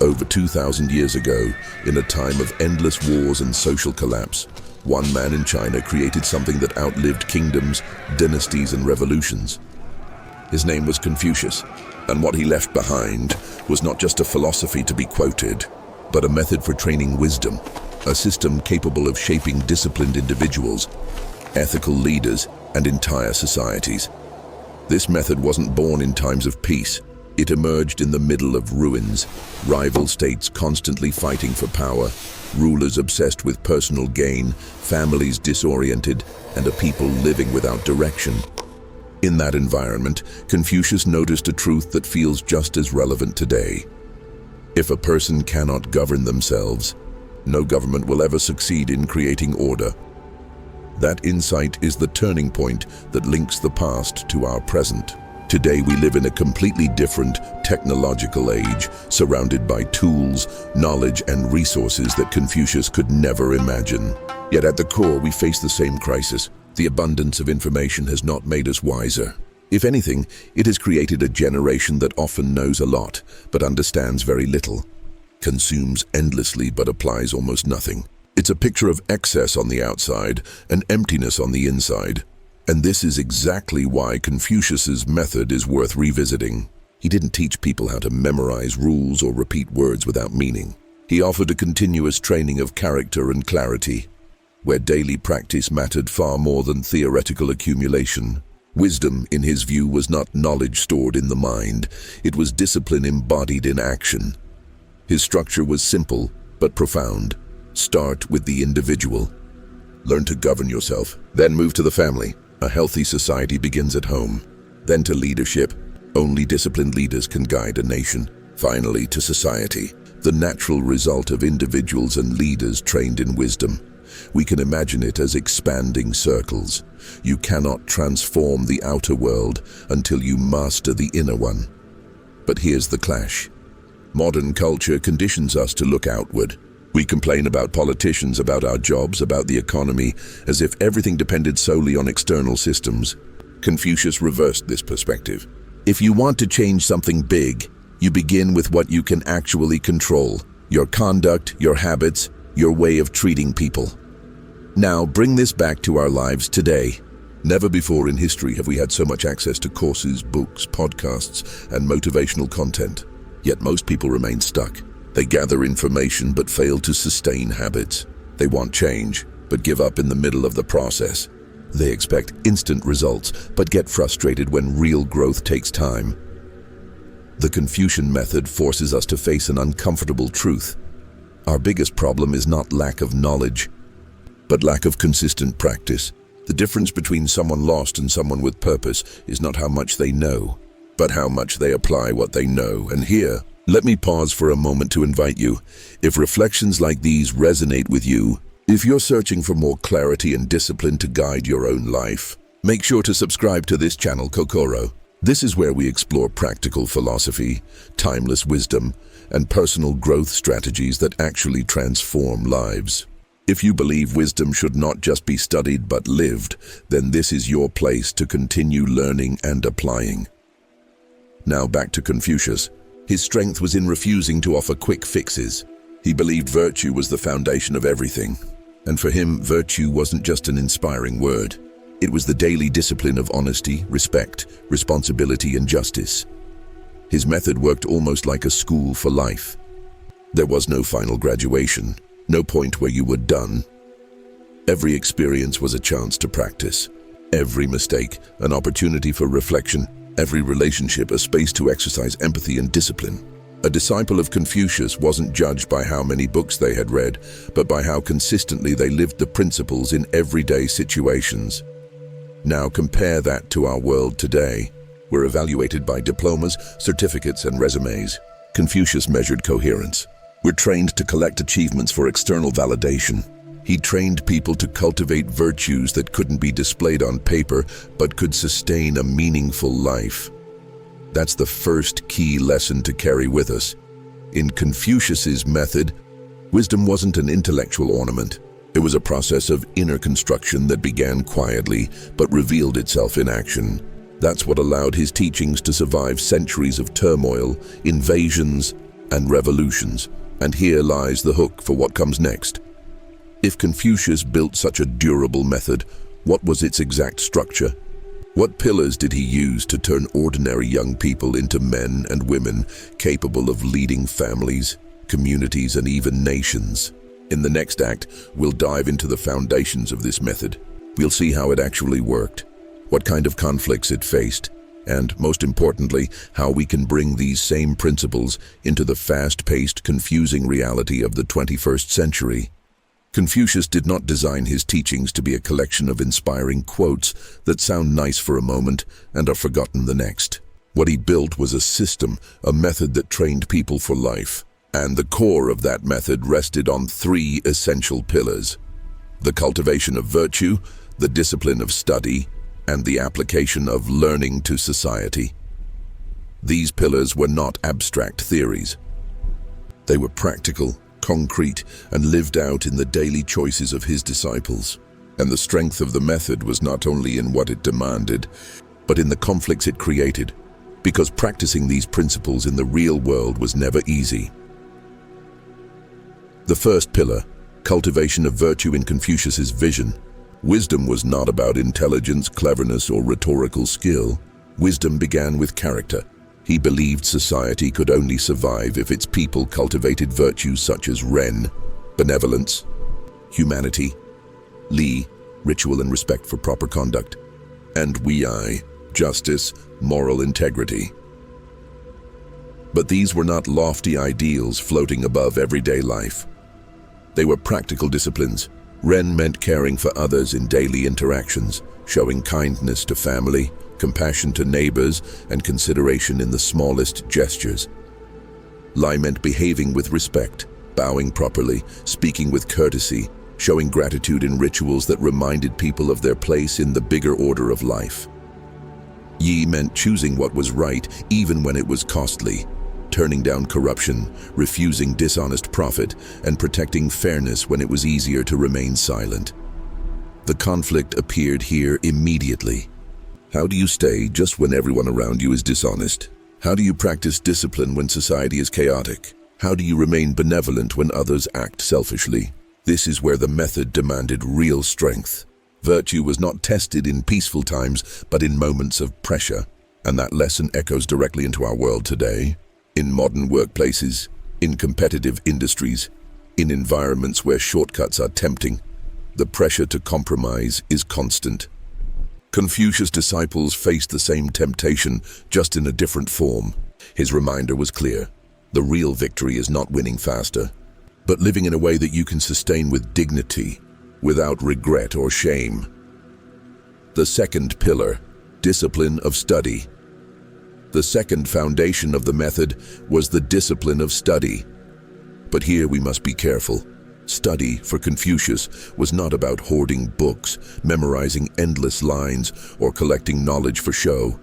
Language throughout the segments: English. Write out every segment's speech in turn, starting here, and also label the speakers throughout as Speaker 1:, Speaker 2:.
Speaker 1: Over 2,000 years ago, in a time of endless wars and social collapse, one man in China created something that outlived kingdoms, dynasties, and revolutions. His name was Confucius, and what he left behind was not just a philosophy to be quoted, but a method for training wisdom, a system capable of shaping disciplined individuals, ethical leaders, and entire societies. This method wasn't born in times of peace. It emerged in the middle of ruins, rival states constantly fighting for power, rulers obsessed with personal gain, families disoriented, and a people living without direction. In that environment, Confucius noticed a truth that feels just as relevant today. If a person cannot govern themselves, no government will ever succeed in creating order. That insight is the turning point that links the past to our present. Today we live in a completely different technological age, surrounded by tools, knowledge, and resources that Confucius could never imagine. Yet at the core we face the same crisis. The abundance of information has not made us wiser. If anything, it has created a generation that often knows a lot, but understands very little, consumes endlessly but applies almost nothing. It's a picture of excess on the outside and emptiness on the inside. And this is exactly why Confucius's method is worth revisiting. He didn't teach people how to memorize rules or repeat words without meaning. He offered a continuous training of character and clarity, where daily practice mattered far more than theoretical accumulation. Wisdom, in his view, was not knowledge stored in the mind. It was discipline embodied in action. His structure was simple but profound. Start with the individual. Learn to govern yourself, then move to the family. A healthy society begins at home. Then to leadership. Only disciplined leaders can guide a nation. Finally, to society, the natural result of individuals and leaders trained in wisdom. We can imagine it as expanding circles. You cannot transform the outer world until you master the inner one. But here's the clash. Modern culture conditions us to look outward. We complain about politicians, about our jobs, about the economy, as if everything depended solely on external systems. Confucius reversed this perspective. If you want to change something big, you begin with what you can actually control: your conduct, your habits, your way of treating people. Now bring this back to our lives today. Never before in history have we had so much access to courses, books, podcasts, and motivational content. Yet most people remain stuck. They gather information but fail to sustain habits. They want change, but give up in the middle of the process. They expect instant results, but get frustrated when real growth takes time. The Confucian method forces us to face an uncomfortable truth. Our biggest problem is not lack of knowledge, but lack of consistent practice. The difference between someone lost and someone with purpose is not how much they know, but how much they apply what they know. And here, let me pause for a moment to invite you. If reflections like these resonate with you, if you're searching for more clarity and discipline to guide your own life, make sure to subscribe to this channel, Kokoro. This is where we explore practical philosophy, timeless wisdom, and personal growth strategies that actually transform lives. If you believe wisdom should not just be studied but lived, then this is your place to continue learning and applying. Now back to Confucius. His strength was in refusing to offer quick fixes. He believed virtue was the foundation of everything. And for him, virtue wasn't just an inspiring word. It was the daily discipline of honesty, respect, responsibility, and justice. His method worked almost like a school for life. There was no final graduation, no point where you were done. Every experience was a chance to practice. Every mistake, an opportunity for reflection. Every relationship, a space to exercise empathy and discipline. A disciple of Confucius wasn't judged by how many books they had read, but by how consistently they lived the principles in everyday situations. Now compare that to our world today. We're evaluated by diplomas, certificates, and resumes. Confucius measured coherence. We're trained to collect achievements for external validation. He trained people to cultivate virtues that couldn't be displayed on paper, but could sustain a meaningful life. That's the first key lesson to carry with us. In Confucius's method, wisdom wasn't an intellectual ornament. It was a process of inner construction that began quietly, but revealed itself in action. That's what allowed his teachings to survive centuries of turmoil, invasions, and revolutions. And here lies the hook for what comes next. If Confucius built such a durable method, what was its exact structure? What pillars did he use to turn ordinary young people into men and women capable of leading families, communities, and even nations? In the next act, we'll dive into the foundations of this method. We'll see how it actually worked, what kind of conflicts it faced, and, most importantly, how we can bring these same principles into the fast-paced, confusing reality of the 21st century. Confucius did not design his teachings to be a collection of inspiring quotes that sound nice for a moment and are forgotten the next. What he built was a system, a method that trained people for life. And the core of that method rested on three essential pillars: the cultivation of virtue, the discipline of study, and the application of learning to society. These pillars were not abstract theories. They were practical, concrete, and lived out in the daily choices of his disciples. And the strength of the method was not only in what it demanded, but in the conflicts it created, because practicing these principles in the real world was never easy. The first pillar, cultivation of virtue in Confucius's vision. Wisdom was not about intelligence, cleverness, or rhetorical skill. Wisdom began with character. He believed society could only survive if its people cultivated virtues such as Ren, benevolence, humanity, Li, ritual and respect for proper conduct, and Wei, justice, moral integrity. But these were not lofty ideals floating above everyday life. They were practical disciplines. Ren meant caring for others in daily interactions, showing kindness to family, compassion to neighbors, and consideration in the smallest gestures. Li meant behaving with respect, bowing properly, speaking with courtesy, showing gratitude in rituals that reminded people of their place in the bigger order of life. Yi meant choosing what was right even when it was costly, turning down corruption, refusing dishonest profit, and protecting fairness when it was easier to remain silent. The conflict appeared here immediately. How do you stay just when everyone around you is dishonest? How do you practice discipline when society is chaotic? How do you remain benevolent when others act selfishly? This is where the method demanded real strength. Virtue was not tested in peaceful times, but in moments of pressure. And that lesson echoes directly into our world today. In modern workplaces, in competitive industries, in environments where shortcuts are tempting, the pressure to compromise is constant. Confucius' disciples faced the same temptation, just in a different form. His reminder was clear. The real victory is not winning faster, but living in a way that you can sustain with dignity, without regret or shame. The second pillar, discipline of study. The second foundation of the method was the discipline of study. But here we must be careful. Study, for Confucius, was not about hoarding books, memorizing endless lines, or collecting knowledge for show.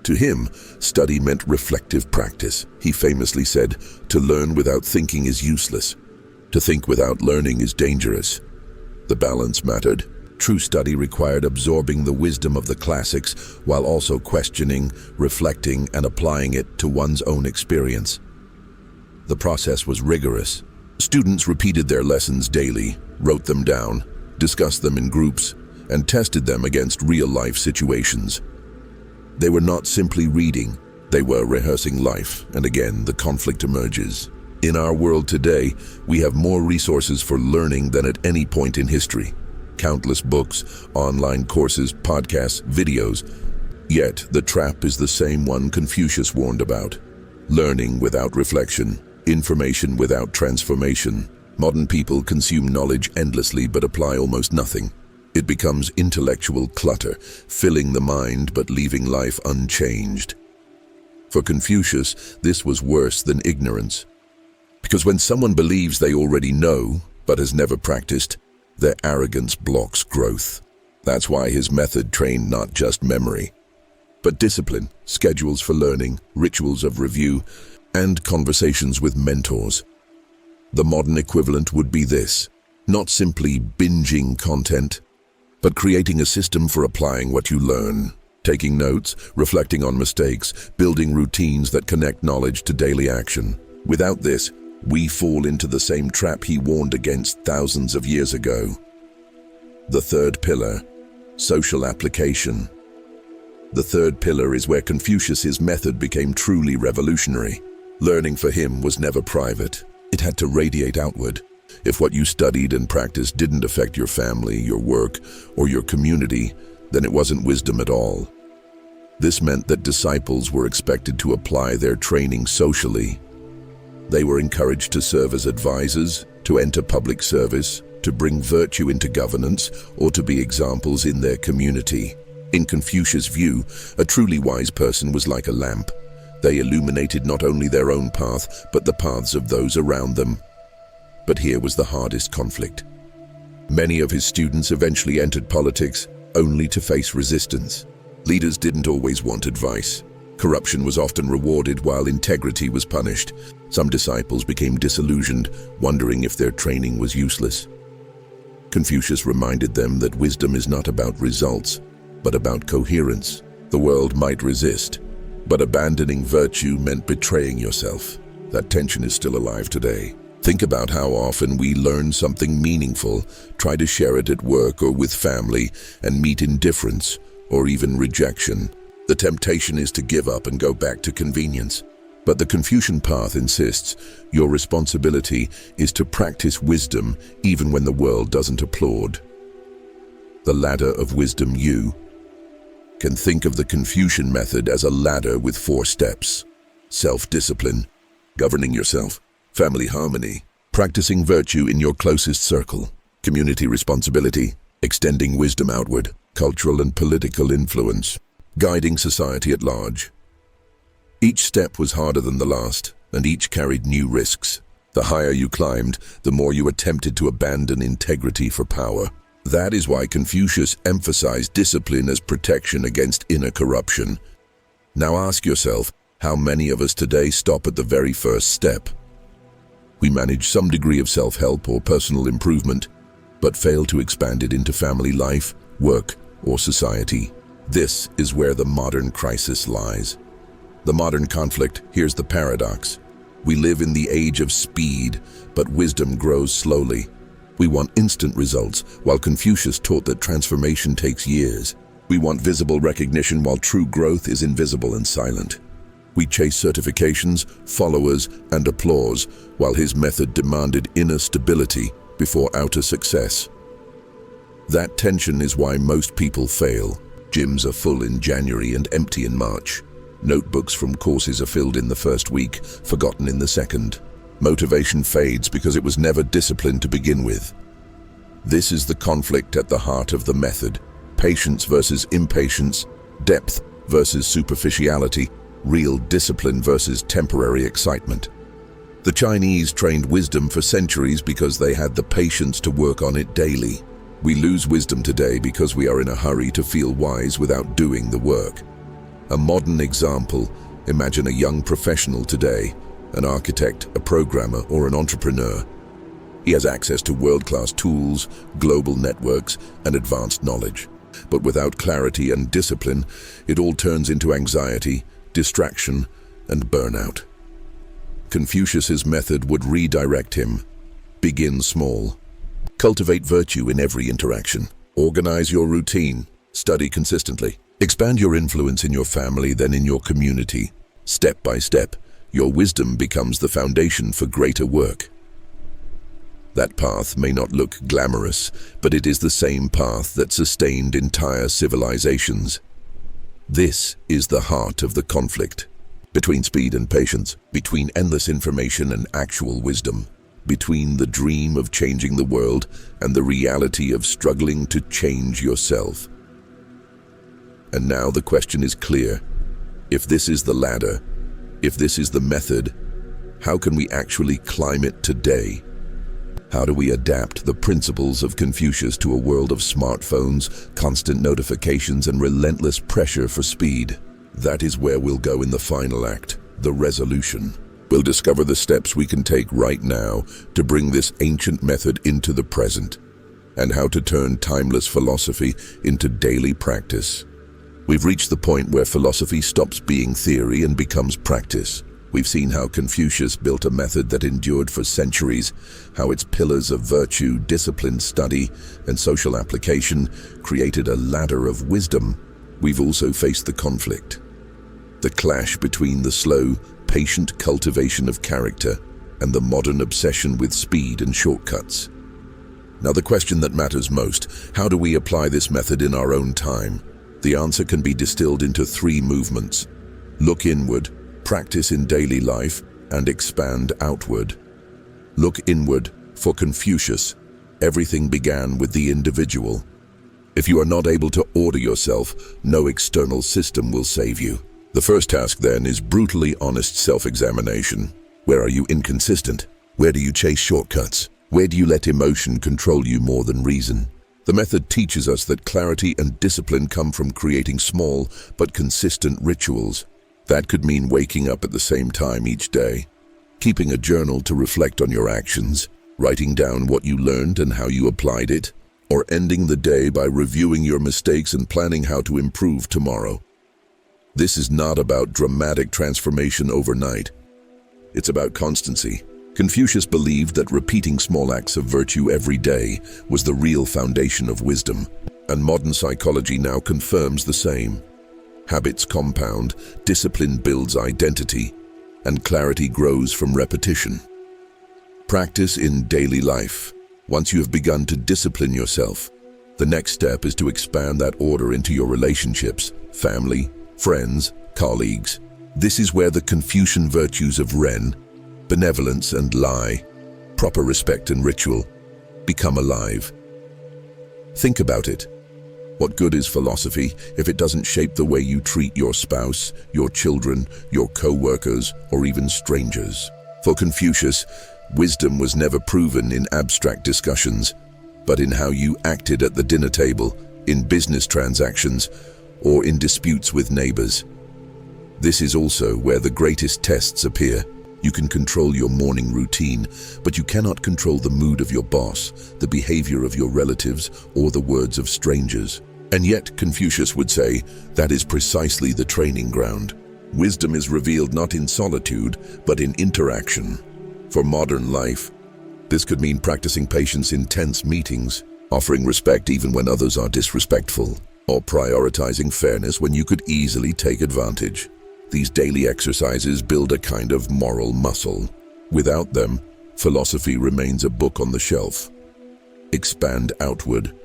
Speaker 1: To him, study meant reflective practice. He famously said, "To learn without thinking is useless. To think without learning is dangerous." The balance mattered. True study required absorbing the wisdom of the classics while also questioning, reflecting, and applying it to one's own experience. The process was rigorous. Students repeated their lessons daily, wrote them down, discussed them in groups, and tested them against real-life situations. They were not simply reading, they were rehearsing life, and again, the conflict emerges. In our world today, we have more resources for learning than at any point in history. Countless books, online courses, podcasts, videos. Yet, the trap is the same one Confucius warned about. Learning without reflection, information without transformation. Modern people consume knowledge endlessly but apply almost nothing. It becomes intellectual clutter, filling the mind but leaving life unchanged. For Confucius, this was worse than ignorance. Because when someone believes they already know, but has never practiced, their arrogance blocks growth. That's why his method trained not just memory, but discipline, schedules for learning, rituals of review, and conversations with mentors. The modern equivalent would be this: not simply binging content, but creating a system for applying what you learn, taking notes, reflecting on mistakes, building routines that connect knowledge to daily action. Without this, we fall into the same trap he warned against thousands of years ago. The third pillar, social application. The third pillar is where Confucius's method became truly revolutionary. Learning for him was never private. It had to radiate outward. If what you studied and practiced didn't affect your family, your work, or your community, then it wasn't wisdom at all. This meant that disciples were expected to apply their training socially. They were encouraged to serve as advisors, to enter public service, to bring virtue into governance, or to be examples in their community. In Confucius' view, a truly wise person was like a lamp. They illuminated not only their own path, but the paths of those around them. But here was the hardest conflict. Many of his students eventually entered politics, only to face resistance. Leaders didn't always want advice. Corruption was often rewarded while integrity was punished. Some disciples became disillusioned, wondering if their training was useless. Confucius reminded them that wisdom is not about results, but about coherence. The world might resist, but abandoning virtue meant betraying yourself. That tension is still alive today. Think about how often we learn something meaningful, try to share it at work or with family, and meet indifference or even rejection. The temptation is to give up and go back to convenience. But the Confucian path insists your responsibility is to practice wisdom even when the world doesn't applaud. The ladder of wisdom. You can think of the Confucian method as a ladder with 4 steps: self-discipline, governing yourself; family harmony, practicing virtue in your closest circle; community responsibility, extending wisdom outward; cultural and political influence, guiding society at large. Each step was harder than the last, and each carried new risks. The higher you climbed, the more you attempted to abandon integrity for power. That is why Confucius emphasized discipline as protection against inner corruption. Now ask yourself, how many of us today stop at the very first step? We manage some degree of self-help or personal improvement, but fail to expand it into family life, work, or society. This is where the modern crisis lies. The modern conflict. Here's the paradox. We live in the age of speed, but wisdom grows slowly. We want instant results, while Confucius taught that transformation takes years. We want visible recognition, while true growth is invisible and silent. We chase certifications, followers, and applause, while his method demanded inner stability before outer success. That tension is why most people fail. Gyms are full in January and empty in March. Notebooks from courses are filled in the first week, forgotten in the second. Motivation fades because it was never disciplined to begin with. This is the conflict at the heart of the method: patience versus impatience, depth versus superficiality, real discipline versus temporary excitement. The Chinese trained wisdom for centuries because they had the patience to work on it daily. We lose wisdom today because we are in a hurry to feel wise without doing the work. A modern example: imagine a young professional today, an architect, a programmer, or an entrepreneur. He has access to world-class tools, global networks, and advanced knowledge. But without clarity and discipline, it all turns into anxiety, distraction, and burnout. Confucius's method would redirect him. Begin small. Cultivate virtue in every interaction. Organize your routine. Study consistently. Expand your influence in your family, then in your community. Step by step, your wisdom becomes the foundation for greater work. That path may not look glamorous, but it is the same path that sustained entire civilizations. This is the heart of the conflict. Between speed and patience, between endless information and actual wisdom, between the dream of changing the world and the reality of struggling to change yourself. And now the question is clear. If this is the ladder, if this is the method, how can we actually climb it today? How do we adapt the principles of Confucius to a world of smartphones, constant notifications, and relentless pressure for speed? That is where we'll go in the final act, the resolution. We'll discover the steps we can take right now to bring this ancient method into the present, and how to turn timeless philosophy into daily practice. We've reached the point where philosophy stops being theory and becomes practice. We've seen how Confucius built a method that endured for centuries, how its pillars of virtue, discipline, study, and social application created a ladder of wisdom. We've also faced the conflict, the clash between the slow, patient cultivation of character and the modern obsession with speed and shortcuts. Now, the question that matters most: how do we apply this method in our own time? The answer can be distilled into three movements: look inward, practice in daily life, and expand outward. Look inward. For Confucius, everything began with the individual. If you are not able to order yourself, no external system will save you. The first task then is brutally honest self-examination. Where are you inconsistent? Where do you chase shortcuts? Where do you let emotion control you more than reason? The method teaches us that clarity and discipline come from creating small but consistent rituals. That could mean waking up at the same time each day, keeping a journal to reflect on your actions, writing down what you learned and how you applied it, or ending the day by reviewing your mistakes and planning how to improve tomorrow. This is not about dramatic transformation overnight. It's about constancy. Confucius believed that repeating small acts of virtue every day was the real foundation of wisdom, and modern psychology now confirms the same. Habits compound, discipline builds identity, and clarity grows from repetition. Practice in daily life. Once you have begun to discipline yourself, the next step is to expand that order into your relationships, family, friends, colleagues. This is where the Confucian virtues of Ren, benevolence and lie, proper respect and ritual, become alive. Think about it. What good is philosophy if it doesn't shape the way you treat your spouse, your children, your co-workers, or even strangers? For Confucius, wisdom was never proven in abstract discussions, but in how you acted at the dinner table, in business transactions, or in disputes with neighbors. This is also where the greatest tests appear. You can control your morning routine, but you cannot control the mood of your boss, the behavior of your relatives, or the words of strangers. And yet, Confucius would say, that is precisely the training ground. Wisdom is revealed not in solitude, but in interaction. For modern life, this could mean practicing patience in tense meetings, offering respect even when others are disrespectful, or prioritizing fairness when you could easily take advantage. These daily exercises build a kind of moral muscle. Without them, philosophy remains a book on the shelf. Expand outward.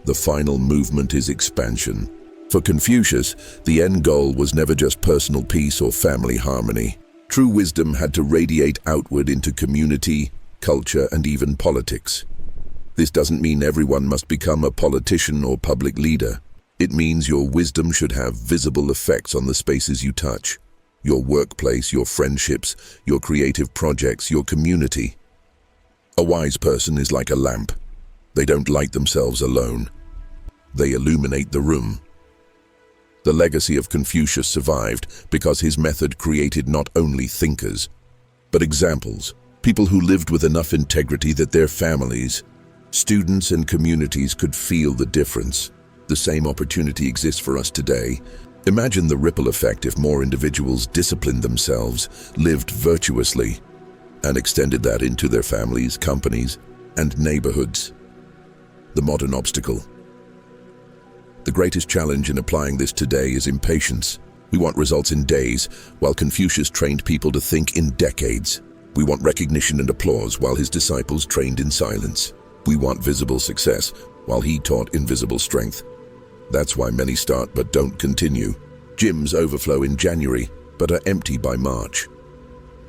Speaker 1: The final movement is expansion. For Confucius, the end goal was never just personal peace or family harmony. True wisdom had to radiate outward into community, culture, and even politics. This doesn't mean everyone must become a politician or public leader. It means your wisdom should have visible effects on the spaces you touch, your workplace, your friendships, your creative projects, your community. A wise person is like a lamp. They don't light themselves alone. They illuminate the room. The legacy of Confucius survived because his method created not only thinkers, but examples, people who lived with enough integrity that their families, students, and communities could feel the difference. The same opportunity exists for us today. Imagine the ripple effect if more individuals disciplined themselves, lived virtuously, and extended that into their families, companies, and neighborhoods. The modern obstacle. The greatest challenge in applying this today is impatience. We want results in days, while Confucius trained people to think in decades. We want recognition and applause, while his disciples trained in silence. We want visible success, while he taught invisible strength. That's why many start but don't continue. Gyms overflow in January, but are empty by March.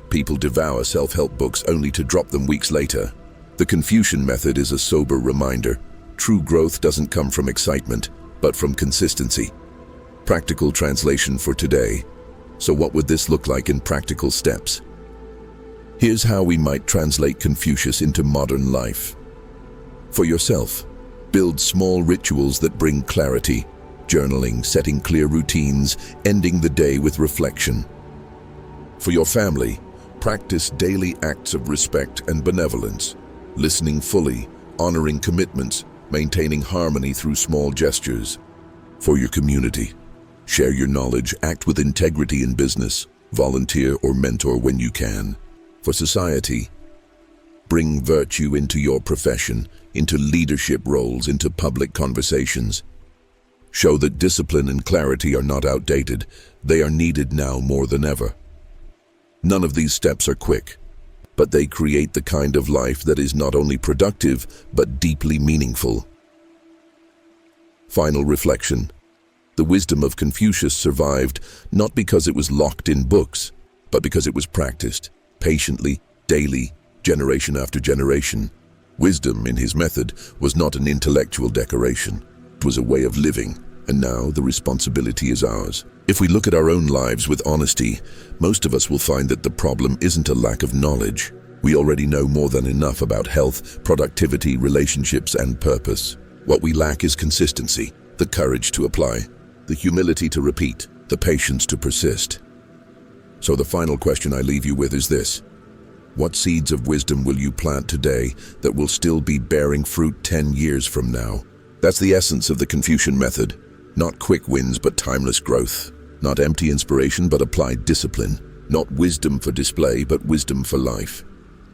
Speaker 1: People devour self-help books only to drop them weeks later. The Confucian method is a sober reminder. True growth doesn't come from excitement, but from consistency. Practical translation for today. So what would this look like in practical steps? Here's how we might translate Confucius into modern life. For yourself, build small rituals that bring clarity, journaling, setting clear routines, ending the day with reflection. For your family, practice daily acts of respect and benevolence, listening fully, honoring commitments, maintaining harmony through small gestures. For your community, share your knowledge, act with integrity in business, Volunteer or mentor when you can. For society, bring virtue into your profession, into leadership roles, into public conversations. Show that discipline and clarity are not outdated. They are needed now more than ever. None of these steps are quick, but they create the kind of life that is not only productive, but deeply meaningful. Final reflection. The wisdom of Confucius survived not because it was locked in books, but because it was practiced, patiently, daily, generation after generation. Wisdom, in his method, was not an intellectual decoration. It was a way of living, and now the responsibility is ours. If we look at our own lives with honesty, most of us will find that the problem isn't a lack of knowledge. We already know more than enough about health, productivity, relationships, and purpose. What we lack is consistency, the courage to apply, the humility to repeat, the patience to persist. So the final question I leave you with is this. What seeds of wisdom will you plant today that will still be bearing fruit 10 years from now? That's the essence of the Confucian method. Not quick wins, but timeless growth. Not empty inspiration, but applied discipline. Not wisdom for display, but wisdom for life.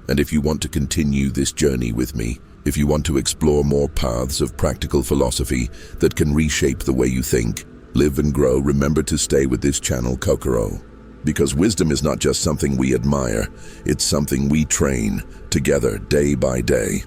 Speaker 1: And if you want to continue this journey with me, if you want to explore more paths of practical philosophy that can reshape the way you think, live and grow, remember to stay with this channel, Kokoro. Because wisdom is not just something we admire, it's something we train together day by day.